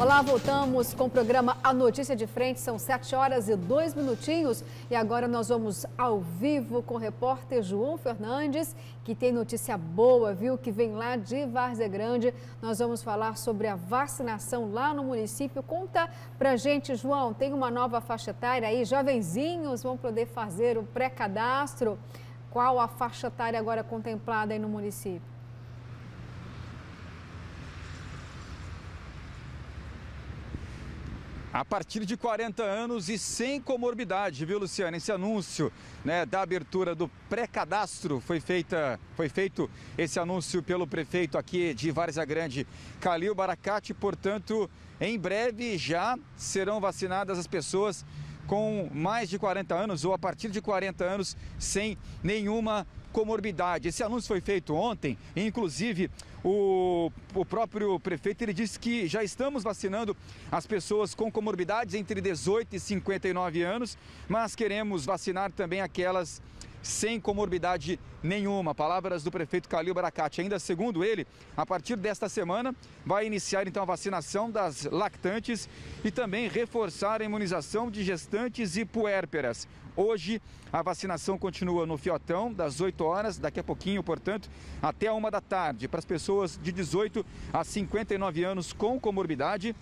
Olá, voltamos com o programa A Notícia de Frente. São 7 horas e 2 minutinhos e agora nós vamos ao vivo com o repórter João Fernandes, que tem notícia boa, viu? Que vem lá de Várzea Grande. Nós vamos falar sobre a vacinação lá no município. Conta pra gente, João, tem uma nova faixa etária aí, jovenzinhos vão poder fazer o pré-cadastro. Qual a faixa etária agora contemplada aí no município? A partir de 40 anos e sem comorbidade, viu, Luciana? Esse anúncio, né, da abertura do pré-cadastro foi feito esse anúncio pelo prefeito aqui de Várzea Grande, Calil Baracate. Portanto, em breve já serão vacinadas as pessoas com mais de 40 anos ou a partir de 40 anos sem nenhuma comorbidade. Esse anúncio foi feito ontem, e inclusive o próprio prefeito ele disse que já estamos vacinando as pessoas com comorbidades entre 18 e 59 anos, mas queremos vacinar também aquelas sem comorbidade nenhuma. Palavras do prefeito Calil Baracate. Ainda segundo ele, a partir desta semana vai iniciar então a vacinação das lactantes e também reforçar a imunização de gestantes e puérperas. Hoje a vacinação continua no Fiotão, das 8 horas, daqui a pouquinho, portanto, até a 1 da tarde, para as pessoas de 18 a 59 anos com comorbidade,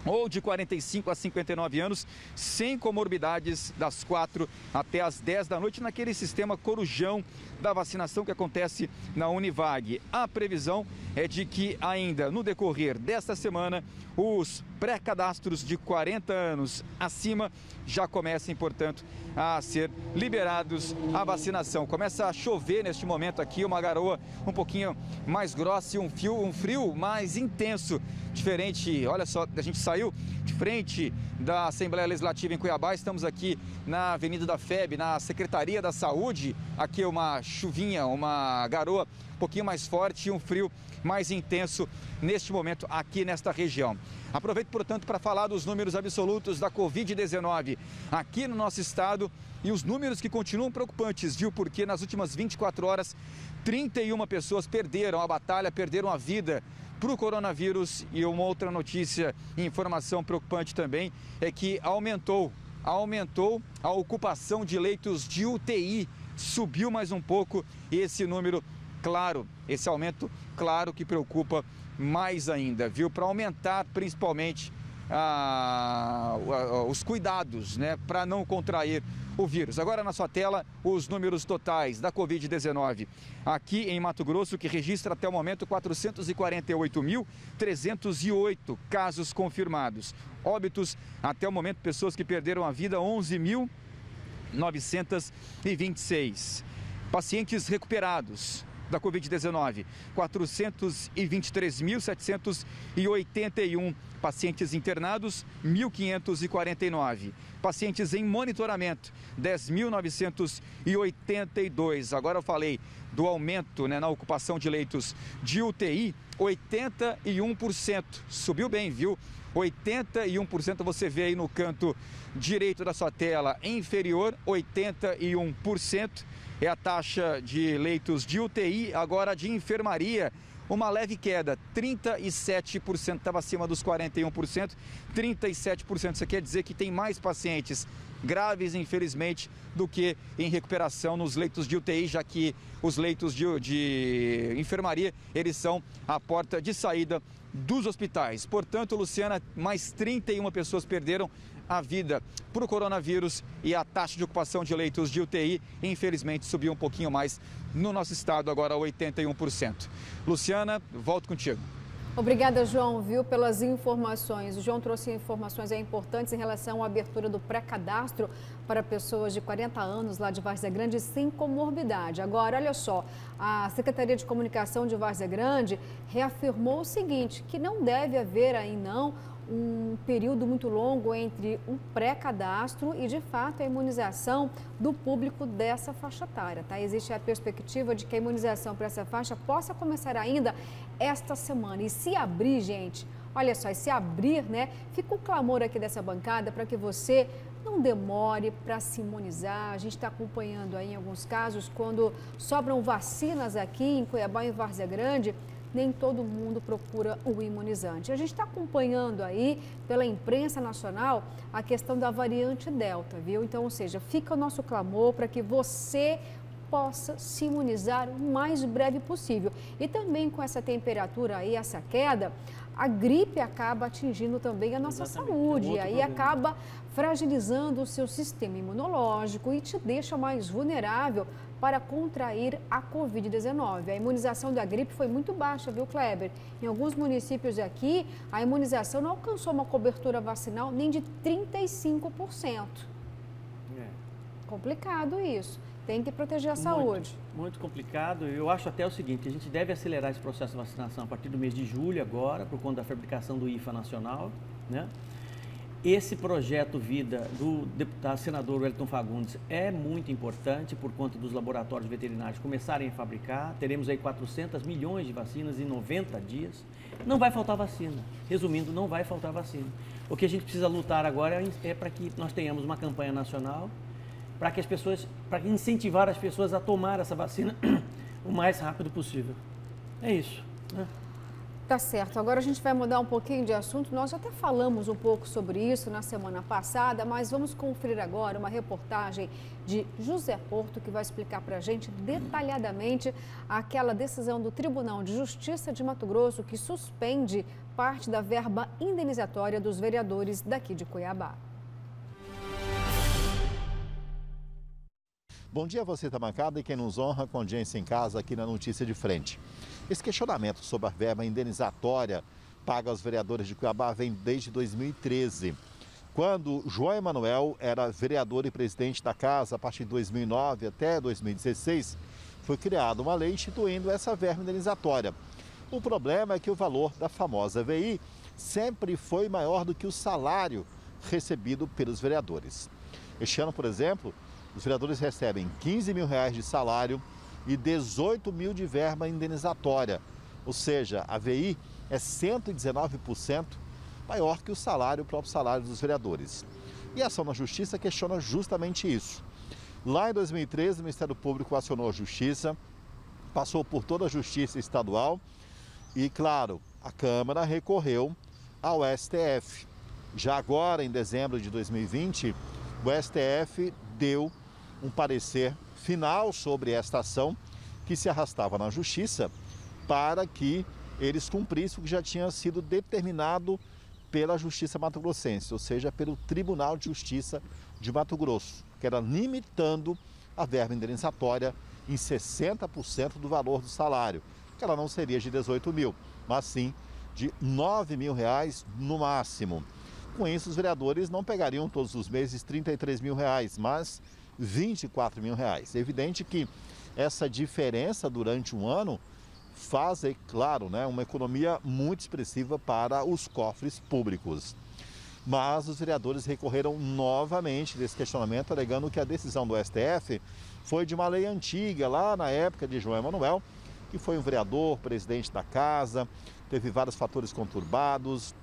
ou de 45 a 59 anos, sem comorbidades, das 4 até as 10 da noite, naquele sistema corujão da vacinação que acontece na Univag. A previsão é de que ainda no decorrer desta semana, os pré-cadastros de 40 anos acima já comecem, portanto, a ser liberados a vacinação. Começa a chover neste momento aqui, uma garoa um pouquinho mais grossa e um frio mais intenso, diferente. Olha só, a gente saiu de frente da Assembleia Legislativa em Cuiabá, estamos aqui na Avenida da FEB, na Secretaria da Saúde. Aqui é uma chuvinha, uma garoa um pouquinho mais forte e um frio mais intenso neste momento aqui nesta região. Aproveito, portanto, para falar dos números absolutos da Covid-19 aqui no nosso estado e os números que continuam preocupantes, viu? Porque nas últimas 24 horas, 31 pessoas perderam a batalha, perderam a vida para o coronavírus. E uma outra notícia e informação preocupante também é que aumentou a ocupação de leitos de UTI, subiu mais um pouco esse número. Claro, esse aumento, claro que preocupa mais ainda, viu? Para aumentar principalmente os cuidados, né, para não contrair o vírus. Agora na sua tela, os números totais da Covid-19 aqui em Mato Grosso, que registra até o momento 448.308 casos confirmados. Óbitos, até o momento, pessoas que perderam a vida, 11.926. Pacientes recuperados da Covid-19, 423.781. Pacientes internados, 1.549. Pacientes em monitoramento, 10.982. Agora eu falei do aumento, né, na ocupação de leitos de UTI, 81%. Subiu bem, viu? 81%, você vê aí no canto direito da sua tela inferior, 81%. É a taxa de leitos de UTI, agora de enfermaria, uma leve queda, 37%, estava acima dos 41%, 37%. Isso quer dizer que tem mais pacientes graves, infelizmente, do que em recuperação nos leitos de UTI, já que os leitos de enfermaria, eles são a porta de saída dos hospitais. Portanto, Luciana, mais 31 pessoas perderam a vida para o coronavírus e a taxa de ocupação de leitos de UTI, infelizmente, subiu um pouquinho mais no nosso estado, agora 81%. Luciana, volto contigo. Obrigada, João, viu, pelas informações. O João trouxe informações importantes em relação à abertura do pré-cadastro para pessoas de 40 anos lá de Várzea Grande sem comorbidade. Agora, olha só, a Secretaria de Comunicação de Várzea Grande reafirmou o seguinte, que não deve haver aí não um período muito longo entre um pré-cadastro e, de fato, a imunização do público dessa faixa etária, tá? Existe a perspectiva de que a imunização para essa faixa possa começar ainda esta semana. E se abrir, gente, olha só, e se abrir, né, fica o clamor aqui dessa bancada para que você não demore para se imunizar. A gente está acompanhando aí em alguns casos, quando sobram vacinas aqui em Cuiabá e em Várzea Grande, nem todo mundo procura o imunizante. A gente está acompanhando aí, pela imprensa nacional, a questão da variante Delta, viu? Então, ou seja, fica o nosso clamor para que você possa se imunizar o mais breve possível. E também com essa temperatura aí, essa queda, a gripe acaba atingindo também a nossa saúde. E aí acaba fragilizando o seu sistema imunológico e te deixa mais vulnerável para contrair a Covid-19. A imunização da gripe foi muito baixa, viu, Kleber? Em alguns municípios aqui, a imunização não alcançou uma cobertura vacinal nem de 35%. Complicado isso. Tem que proteger a saúde. Muito complicado. Eu acho até o seguinte, a gente deve acelerar esse processo de vacinação a partir do mês de julho agora, por conta da fabricação do IFA nacional, né? Esse projeto Vida do deputado senador Wellington Fagundes é muito importante por conta dos laboratórios veterinários começarem a fabricar. Teremos aí 400 milhões de vacinas em 90 dias. Não vai faltar vacina. Resumindo, não vai faltar vacina. O que a gente precisa lutar agora é para que nós tenhamos uma campanha nacional para que as pessoas, para incentivar as pessoas a tomar essa vacina o mais rápido possível. É isso, né? Tá certo. Agora a gente vai mudar um pouquinho de assunto. Nós já até falamos um pouco sobre isso na semana passada, mas vamos conferir agora uma reportagem de José Porto, que vai explicar para a gente detalhadamente aquela decisão do Tribunal de Justiça de Mato Grosso que suspende parte da verba indenizatória dos vereadores daqui de Cuiabá. Bom dia a você, Tamacada, e quem nos honra com audiência em casa aqui na Notícia de Frente. Esse questionamento sobre a verba indenizatória paga aos vereadores de Cuiabá vem desde 2013. Quando João Emanuel era vereador e presidente da casa, a partir de 2009 até 2016, foi criada uma lei instituindo essa verba indenizatória. O problema é que o valor da famosa VI sempre foi maior do que o salário recebido pelos vereadores. Este ano, por exemplo, os vereadores recebem R$15 mil de salário e 18 mil de verba indenizatória. Ou seja, a VI é 119% maior que o próprio salário dos vereadores. E a ação na Justiça questiona justamente isso. Lá em 2013, o Ministério Público acionou a Justiça, passou por toda a Justiça estadual e, claro, a Câmara recorreu ao STF. Já agora, em dezembro de 2020, o STF deu um parecer final sobre esta ação que se arrastava na Justiça para que eles cumprissem o que já tinha sido determinado pela Justiça mato-grossense, ou seja, pelo Tribunal de Justiça de Mato Grosso, que era limitando a verba indenizatória em 60% do valor do salário, que ela não seria de 18 mil, mas sim de R$9 mil no máximo. Com isso, os vereadores não pegariam todos os meses R$33 mil, mas R$24 mil. É evidente que essa diferença durante um ano faz, é claro, uma economia muito expressiva para os cofres públicos. Mas os vereadores recorreram novamente desse questionamento, alegando que a decisão do STF foi de uma lei antiga, lá na época de João Emanuel, que foi um vereador, presidente da casa, teve vários fatores conturbados,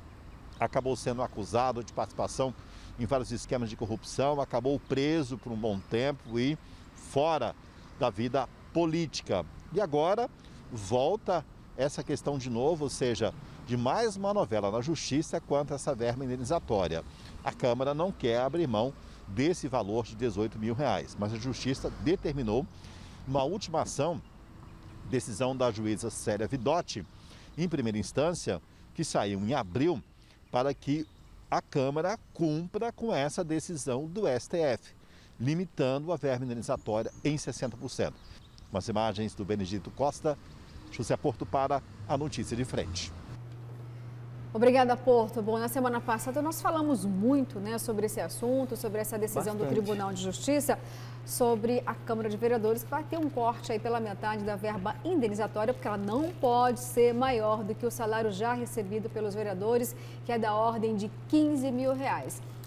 acabou sendo acusado de participação em vários esquemas de corrupção, acabou preso por um bom tempo e fora da vida política. E agora volta essa questão de novo, ou seja, de mais uma novela na Justiça quanto a essa verba indenizatória. A Câmara não quer abrir mão desse valor de R$18 mil, mas a Justiça determinou uma última ação, decisão da juíza Célia Vidotti, em primeira instância, que saiu em abril, para que a Câmara cumpra com essa decisão do STF, limitando a verba indenizatória em 60%. Com as imagens do Benedito Costa, José Porto para a Notícia de Frente. Obrigada, Porto. Bom, na semana passada nós falamos muito, sobre esse assunto, sobre essa decisão do Tribunal de Justiça, sobre a Câmara de Vereadores, que vai ter um corte aí pela metade da verba indenizatória, porque ela não pode ser maior do que o salário já recebido pelos vereadores, que é da ordem de R$15 mil.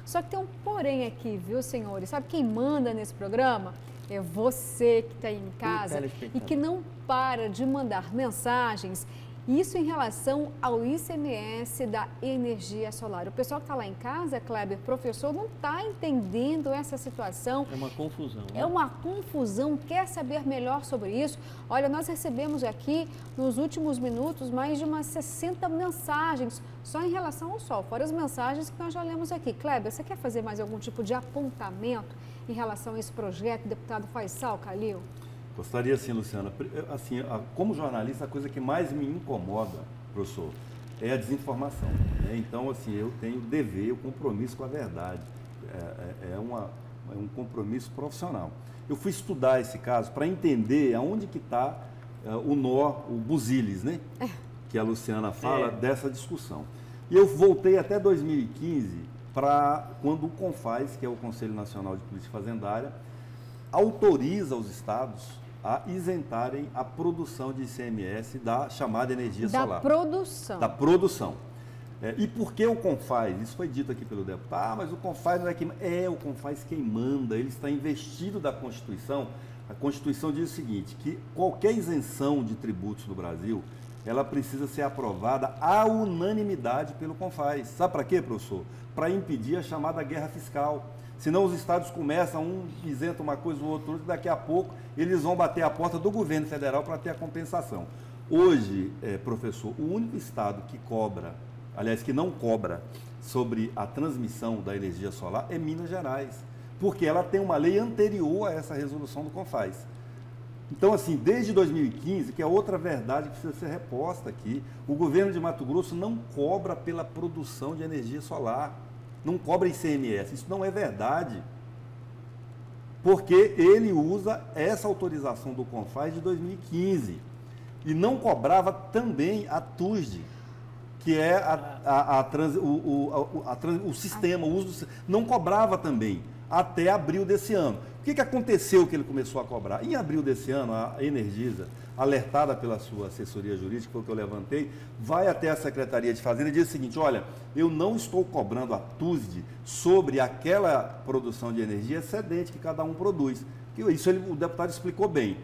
Só que tem um porém aqui, viu, senhores? Sabe quem manda nesse programa? É você que está aí em casa e que não para de mandar mensagens Isso em relação ao ICMS da energia solar. O pessoal que está lá em casa, Kleber, professor, não está entendendo essa situação. É uma confusão. Né? É uma confusão, quer saber melhor sobre isso? Olha, nós recebemos aqui, nos últimos minutos, mais de umas 60 mensagens só em relação ao sol, fora as mensagens que nós já lemos aqui. Kleber, você quer fazer mais algum tipo de apontamento em relação a esse projeto, deputado Faisal, Calil? Gostaria sim, Luciana. Assim, como jornalista, a coisa que mais me incomoda, professor, é a desinformação. Né? Então, assim, eu tenho o dever, o compromisso com a verdade. É um compromisso profissional. Eu fui estudar esse caso para entender aonde que está o nó, o busilis, né? Que a Luciana fala dessa discussão. E eu voltei até 2015 para quando o CONFAZ, que é o Conselho Nacional de Política Fazendária, autoriza os estados a isentarem a produção de ICMS da chamada energia solar. Da produção. E por que o CONFAZ? Isso foi dito aqui pelo deputado. Mas o CONFAZ não é quem... o CONFAZ quem manda, ele está investido da Constituição. A Constituição diz o seguinte, que qualquer isenção de tributos no Brasil, ela precisa ser aprovada à unanimidade pelo CONFAZ. Sabe para quê, professor? Para impedir a chamada guerra fiscal. Senão os estados começam, um isenta uma coisa, o outro, daqui a pouco eles vão bater a porta do governo federal para ter a compensação. Hoje, professor, o único estado que cobra, aliás, que não cobra sobre a transmissão da energia solar é Minas Gerais, porque ela tem uma lei anterior a essa resolução do CONFAZ. Então, assim, desde 2015, que é outra verdade que precisa ser reposta aqui, o governo de Mato Grosso não cobra pela produção de energia solar. Não cobra ICMS, isso não é verdade, porque ele usa essa autorização do CONFAZ de 2015 e não cobrava também a TUSD, que é o sistema, o uso do, não cobrava também, até abril desse ano. O que aconteceu que ele começou a cobrar? Em abril desse ano, a Energisa, alertada pela sua assessoria jurídica, foi o que eu levantei, vai até a Secretaria de Fazenda e diz o seguinte, olha, eu não estou cobrando a TUSD sobre aquela produção de energia excedente que cada um produz. Isso o deputado explicou bem.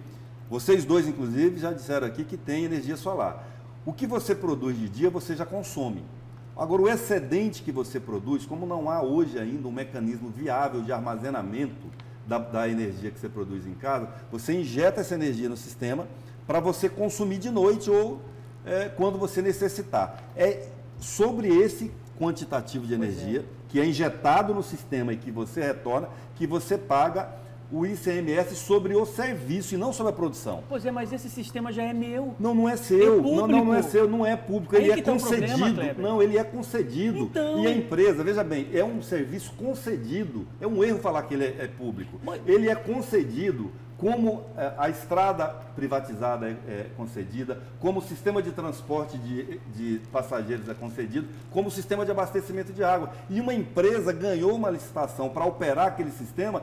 Vocês dois, inclusive, já disseram aqui que tem energia solar. O que você produz de dia, você já consome. Agora, o excedente que você produz, como não há hoje ainda um mecanismo viável de armazenamento da energia que você produz em casa, você injeta essa energia no sistema para você consumir de noite ou quando você necessitar. É sobre esse quantitativo de energia que é injetado no sistema e que você retorna, que você paga o ICMS sobre o serviço e não sobre a produção. Pois é, mas esse sistema já é meu. Não, não é seu. É não é seu, não é público. Ele é concedido. Não, ele é concedido. Então... E a empresa, veja bem, é um serviço concedido. É um erro falar que ele é público. Ele é concedido como a estrada privatizada é concedida, como o sistema de transporte de passageiros é concedido, como o sistema de abastecimento de água. E uma empresa ganhou uma licitação para operar aquele sistema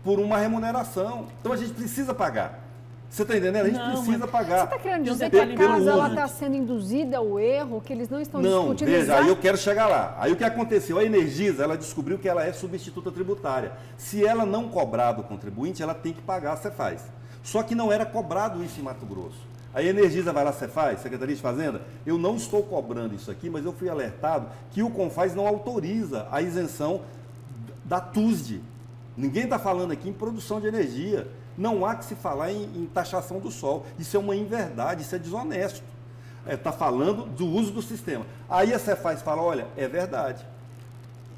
por uma remuneração. Então a gente precisa pagar. Você está entendendo? A gente precisa pagar. Você está querendo dizer que a casa ela está sendo induzida ao erro, que eles não estão discutindo? Não, veja, aí eu quero chegar lá. Aí o que aconteceu? A Energisa, ela descobriu que ela é substituta tributária. Se ela não cobrar do contribuinte, ela tem que pagar a Cefaz. Só que não era cobrado isso em Mato Grosso. A Energisa vai lá, Cefaz, Secretaria de Fazenda, eu não estou cobrando isso aqui, mas eu fui alertado que o CONFAZ não autoriza a isenção da TUSD. Ninguém está falando aqui em produção de energia. Não há que se falar em taxação do sol. Isso é uma inverdade, isso é desonesto. Está falando do uso do sistema. Aí a Cefaz fala, olha, é verdade.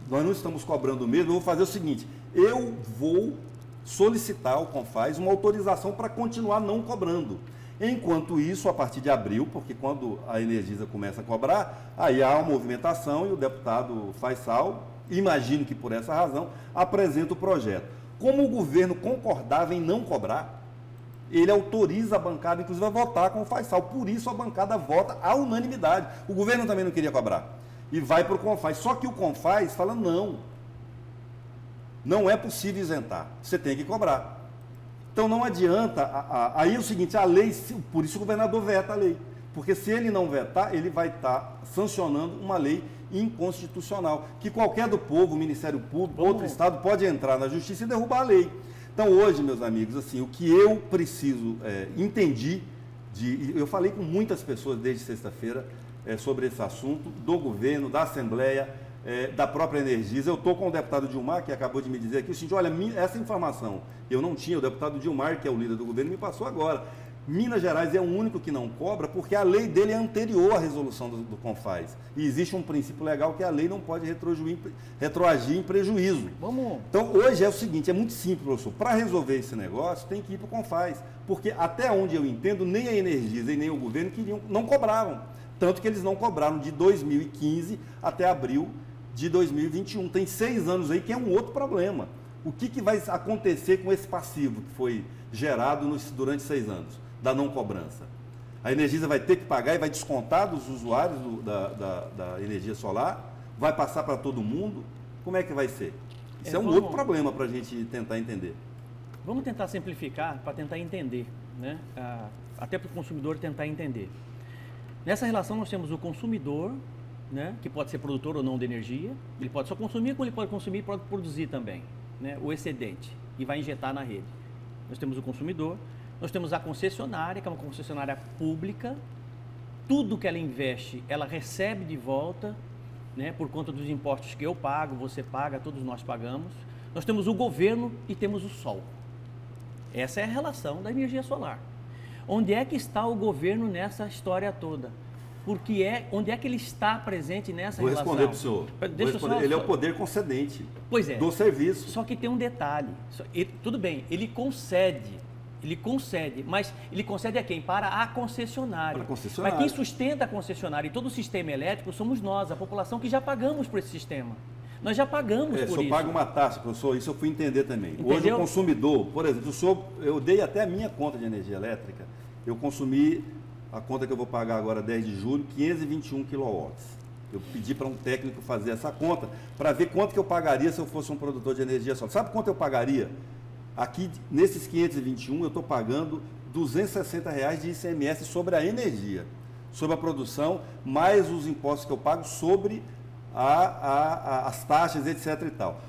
Nós não estamos cobrando mesmo, eu vou fazer o seguinte, eu vou solicitar ao CONFAZ uma autorização para continuar não cobrando. Enquanto isso, a partir de abril, porque quando a Energisa começa a cobrar, aí há uma movimentação e o deputado Faisal, imagino que por essa razão, apresenta o projeto. Como o governo concordava em não cobrar, ele autoriza a bancada, inclusive, a votar com o Faisal. Por isso, a bancada vota à unanimidade. O governo também não queria cobrar. E vai para o CONFAZ. Só que o CONFAZ fala, não é possível isentar. Você tem que cobrar. Então, não adianta. Aí é o seguinte, a lei, por isso o governador veta a lei. Porque se ele não vetar, ele vai estar sancionando uma lei inconstitucional, que qualquer do povo, o Ministério Público, outro Estado, pode entrar na Justiça e derrubar a lei. Então, hoje, meus amigos, assim, o que eu preciso entendi Eu falei com muitas pessoas desde sexta-feira sobre esse assunto, do governo, da Assembleia, da própria Energisa. Eu estou com o deputado Dilmar, que acabou de me dizer aqui, o seguinte, olha, essa informação eu não tinha, o deputado Dilmar, que é o líder do governo, me passou agora. Minas Gerais é o único que não cobra porque a lei dele é anterior à resolução do CONFAZ. E existe um princípio legal que a lei não pode retroagir em prejuízo. Então, hoje é o seguinte, é muito simples, professor. Para resolver esse negócio, tem que ir para o CONFAZ. Porque, até onde eu entendo, nem a Energisa e nem o governo não cobravam. Tanto que eles não cobraram de 2015 até abril de 2021. Tem 6 anos aí, que é um outro problema. O que vai acontecer com esse passivo que foi gerado durante 6 anos? Da não cobrança. A Energisa vai ter que pagar e vai descontar dos usuários da energia solar? Vai passar para todo mundo? Como é que vai ser? Isso é um outro problema para a gente tentar entender. Vamos tentar simplificar para tentar entender, né? Até para o consumidor tentar entender. Nessa relação nós temos o consumidor, né? Que pode ser produtor ou não de energia. Ele pode só consumir, como ele pode consumir e pode produzir também, né? O excedente, e vai injetar na rede. Nós temos o consumidor. Nós temos a concessionária, que é uma concessionária pública. Tudo que ela investe, ela recebe de volta, né, por conta dos impostos que eu pago, você paga, todos nós pagamos. Nós temos o governo e temos o sol. Essa é a relação da energia solar. Onde é que está o governo nessa história toda? Onde é que ele está presente nessa relação? Vou responder para o senhor. Ele é o poder concedente do serviço. Só que tem um detalhe. Tudo bem, ele concede, mas ele concede a quem? Para a concessionária. Mas quem sustenta a concessionária e todo o sistema elétrico somos nós, a população que já pagamos por esse sistema. Nós já pagamos por isso. Eu pago uma taxa, professor, isso eu fui entender também. Entendeu? Hoje o consumidor, por exemplo, eu dei até a minha conta de energia elétrica, eu consumi, a conta que eu vou pagar agora, 10 de julho, 521 kW. Eu pedi para um técnico fazer essa conta para ver quanto que eu pagaria se eu fosse um produtor de energia solar. Sabe quanto eu pagaria? Aqui, nesses 521, eu estou pagando R$ 260 de ICMS sobre a energia, sobre a produção, mais os impostos que eu pago sobre as taxas, etc. e tal.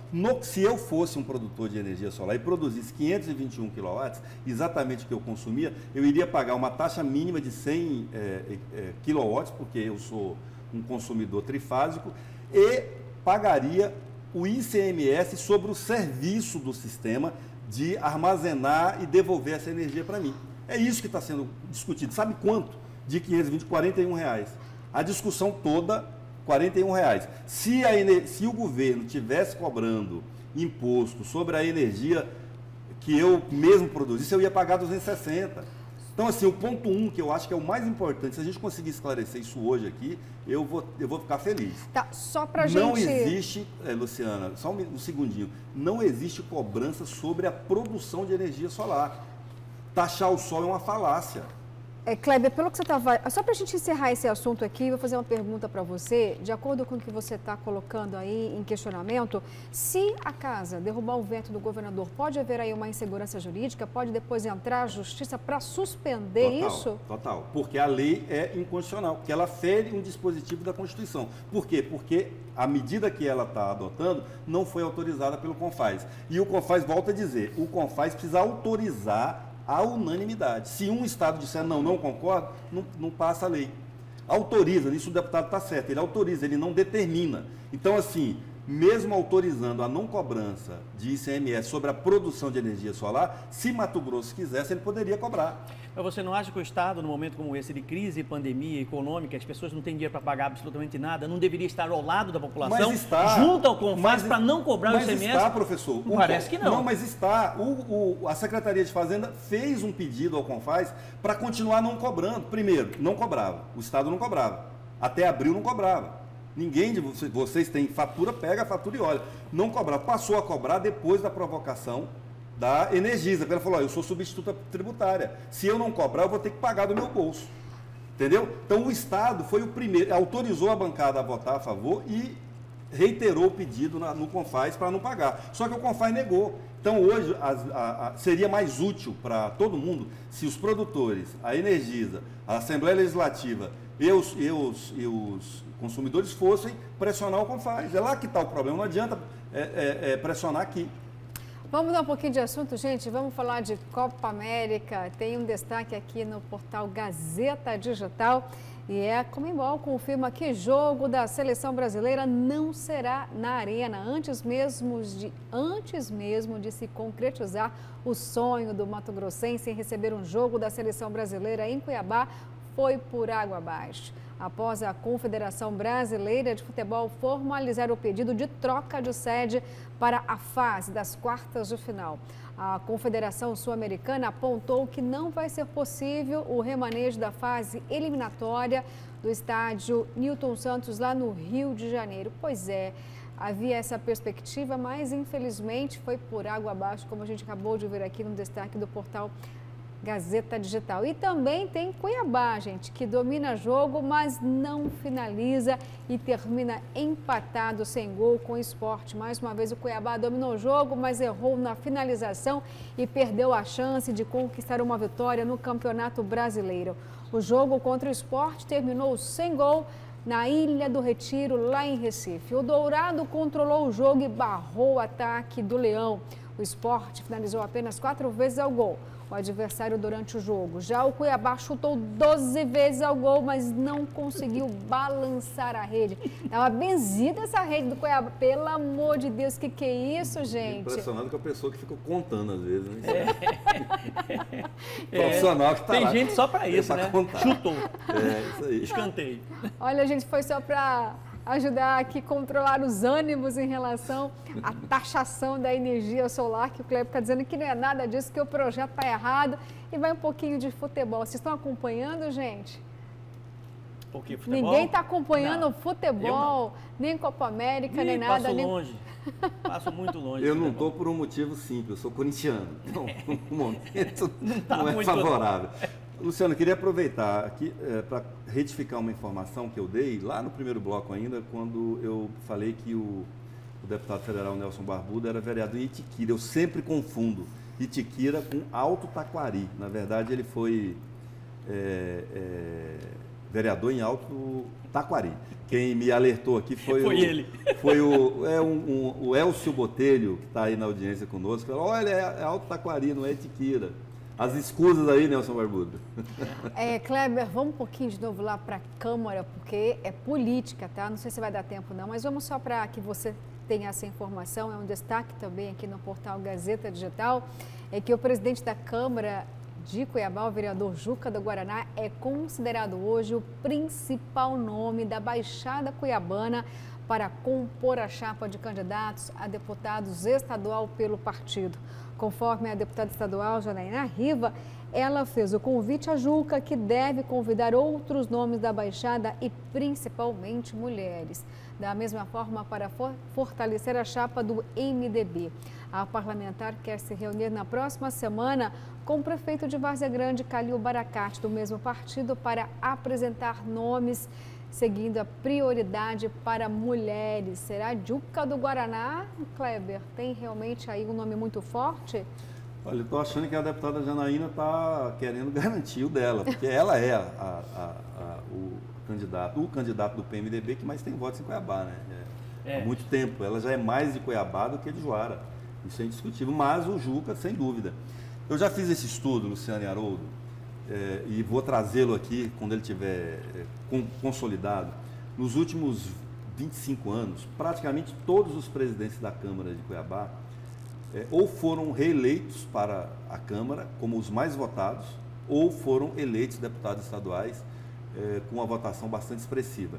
Se eu fosse um produtor de energia solar e produzisse 521 kW, exatamente o que eu consumia, eu iria pagar uma taxa mínima de 100 kW, porque eu sou um consumidor trifásico, e pagaria o ICMS sobre o serviço do sistema de armazenar e devolver essa energia para mim. É isso que está sendo discutido. Sabe quanto? De 520, R$ 41. A discussão toda, R$ 41. Se o governo tivesse cobrando imposto sobre a energia que eu mesmo produzisse, eu ia pagar 260. Então, assim, o ponto 1, que eu acho que é o mais importante, se a gente conseguir esclarecer isso hoje aqui, eu vou ficar feliz. Tá, só pra gente... Não existe, Luciana, só um segundinho, não existe cobrança sobre a produção de energia solar. Taxar o sol é uma falácia. Kleber, pelo que você estava... Só para a gente encerrar esse assunto aqui, vou fazer uma pergunta para você. De acordo com o que você está colocando aí em questionamento, se a casa derrubar o veto do governador, pode haver aí uma insegurança jurídica? Pode depois entrar a justiça para suspender isso? Total, porque a lei é inconstitucional, porque ela fere um dispositivo da Constituição. Por quê? Porque a medida que ela está adotando não foi autorizada pelo CONFAZ. E o CONFAZ, volta a dizer, o CONFAZ precisa autorizar a unanimidade. Se um Estado disser não concordo, não passa a lei. Autoriza, nisso o deputado está certo, ele autoriza, ele não determina. Então, assim, mesmo autorizando a não cobrança de ICMS sobre a produção de energia solar, se Mato Grosso quisesse, ele poderia cobrar. Mas você não acha que o Estado, num momento como esse de crise e pandemia econômica, as pessoas não têm dinheiro para pagar absolutamente nada, não deveria estar ao lado da população, junto ao CONFAZ, para não cobrar o ICMS? Mas está, professor. Parece que não. Não, mas está. A Secretaria de Fazenda fez um pedido ao CONFAZ para continuar não cobrando. Primeiro, não cobrava. O Estado não cobrava. Até abril não cobrava. Ninguém de vocês tem fatura, pega a fatura e olha. Não cobrava. Passou a cobrar depois da provocação da Energisa, porque ela falou, eu sou substituta tributária, se eu não cobrar, eu vou ter que pagar do meu bolso, entendeu? Então o Estado foi o primeiro, autorizou a bancada a votar a favor e reiterou o pedido no CONFAZ para não pagar, só que o CONFAZ negou. Então hoje seria mais útil para todo mundo se os produtores, a Energisa, a Assembleia Legislativa e os consumidores fossem pressionar o CONFAZ. É lá que está o problema, não adianta pressionar aqui. Vamos dar um pouquinho de assunto, gente. Vamos falar de Copa América. Tem um destaque aqui no portal Gazeta Digital. E a Conmebol confirma que jogo da seleção brasileira não será na Arena, antes mesmo de se concretizar o sonho do mato-grossense em receber um jogo da seleção brasileira em Cuiabá, foi por água abaixo. Após a Confederação Brasileira de Futebol formalizar o pedido de troca de sede para a fase das quartas de final. A Confederação Sul-Americana apontou que não vai ser possível o remanejo da fase eliminatória do estádio Newton Santos, lá no Rio de Janeiro. Pois é, havia essa perspectiva, mas infelizmente foi por água abaixo, como a gente acabou de ver aqui no destaque do portal Gazeta Digital. E também tem Cuiabá, gente, que domina jogo, mas não finaliza e termina empatado sem gol com o Sport. Mais uma vez o Cuiabá dominou o jogo, mas errou na finalização e perdeu a chance de conquistar uma vitória no Campeonato Brasileiro. O jogo contra o Sport terminou sem gol na Ilha do Retiro, lá em Recife. O Dourado controlou o jogo e barrou o ataque do Leão. O Sport finalizou apenas 4 vezes ao gol o adversário durante o jogo. Já o Cuiabá chutou 12 vezes ao gol, mas não conseguiu balançar a rede. Estava benzida essa rede do Cuiabá. Pelo amor de Deus, que é isso, gente? Impressionado com a pessoa que fica contando às vezes, né? Profissional que tá Tem lá, gente só para isso, né? Contar. Chutou. Isso aí. Escanteio. Olha, gente, foi só para ajudar aqui a controlar os ânimos em relação à taxação da energia solar, que o Cleber está dizendo que não é nada disso, que o projeto está errado. E vai um pouquinho de futebol. Vocês estão acompanhando, gente? Porque futebol? Ninguém está acompanhando Não, futebol, nem Copa América, nem nada. Passo nem... longe. Passo muito longe. Eu não estou por um motivo simples, eu sou corintiano. Então, o momento não é muito favorável. Luciano, eu queria aproveitar aqui para retificar uma informação que eu dei lá no primeiro bloco ainda, quando eu falei que o deputado federal Nelson Barbuda era vereador em Itiquira. Eu sempre confundo Itiquira com Alto Taquari. Na verdade, ele foi vereador em Alto Taquari. Quem me alertou aqui foi ele. Foi o Elcio Botelho, que está aí na audiência conosco. Falou, olha, é Alto Taquari, não é Itiquira. As escusas aí, Nelson Barbuda. Kleber, vamos um pouquinho de novo lá para a Câmara, porque é política, tá? Não sei se vai dar tempo não, mas vamos só para que você tenha essa informação. É um destaque também aqui no portal Gazeta Digital, é que o presidente da Câmara de Cuiabá, o vereador Juca do Guaraná, é considerado hoje o principal nome da Baixada Cuiabana para compor a chapa de candidatos a deputados estadual pelo partido. Conforme a deputada estadual Janaína Riva, ela fez o convite a Juca, que deve convidar outros nomes da Baixada e principalmente mulheres. Da mesma forma, para fortalecer a chapa do MDB. A parlamentar quer se reunir na próxima semana com o prefeito de Várzea Grande, Calil Baracate, do mesmo partido, para apresentar nomes seguindo a prioridade para mulheres. Será Juca do Guaraná, Kleber? Tem realmente aí um nome muito forte? Olha, eu estou achando que a deputada Janaína está querendo garantir o dela, porque ela é o candidato do PMDB que mais tem votos em Cuiabá, né? Há muito tempo. Ela já é mais de Cuiabá do que de Juara. Isso é indiscutível, mas o Juca, sem dúvida. Eu já fiz esse estudo, Luciano e Haroldo, e vou trazê-lo aqui quando ele estiver consolidado. Nos últimos 25 anos, praticamente todos os presidentes da Câmara de Cuiabá ou foram reeleitos para a Câmara como os mais votados, ou foram eleitos deputados estaduais com uma votação bastante expressiva.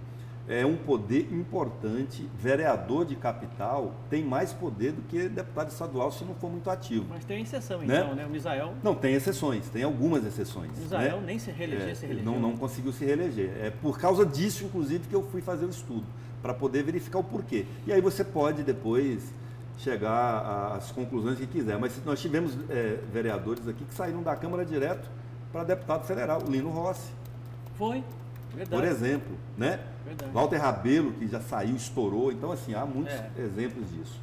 É um poder importante. Vereador de capital tem mais poder do que deputado estadual se não for muito ativo. Mas tem exceção, então, né? O Misael... Não, tem exceções, tem algumas exceções. O Misael nem se reeleger, se reelegeu. Não conseguiu se reeleger. É por causa disso, inclusive, que eu fui fazer o estudo, para poder verificar o porquê. E aí você pode depois chegar às conclusões que quiser. Mas nós tivemos vereadores aqui que saíram da Câmara direto para deputado federal, o Lino Rossi. Foi, verdade. Por exemplo, né? Verdade. Walter Rabelo, que já saiu, estourou. Então, assim, há muitos exemplos disso.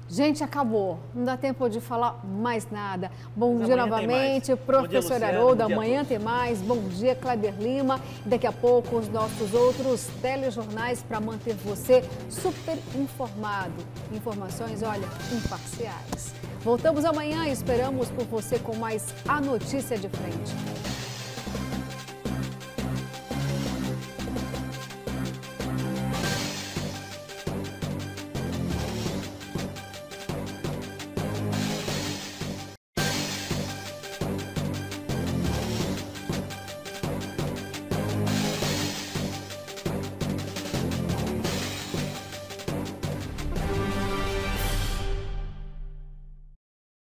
Gente, acabou. Não dá tempo de falar mais nada. Bom Mas dia novamente, professor Haroldo. Amanhã tem mais. Bom dia, Kleber Lima. Daqui a pouco, os nossos outros telejornais para manter você super informado. Informações, olha, imparciais. Voltamos amanhã e esperamos por você com mais A Notícia de Frente.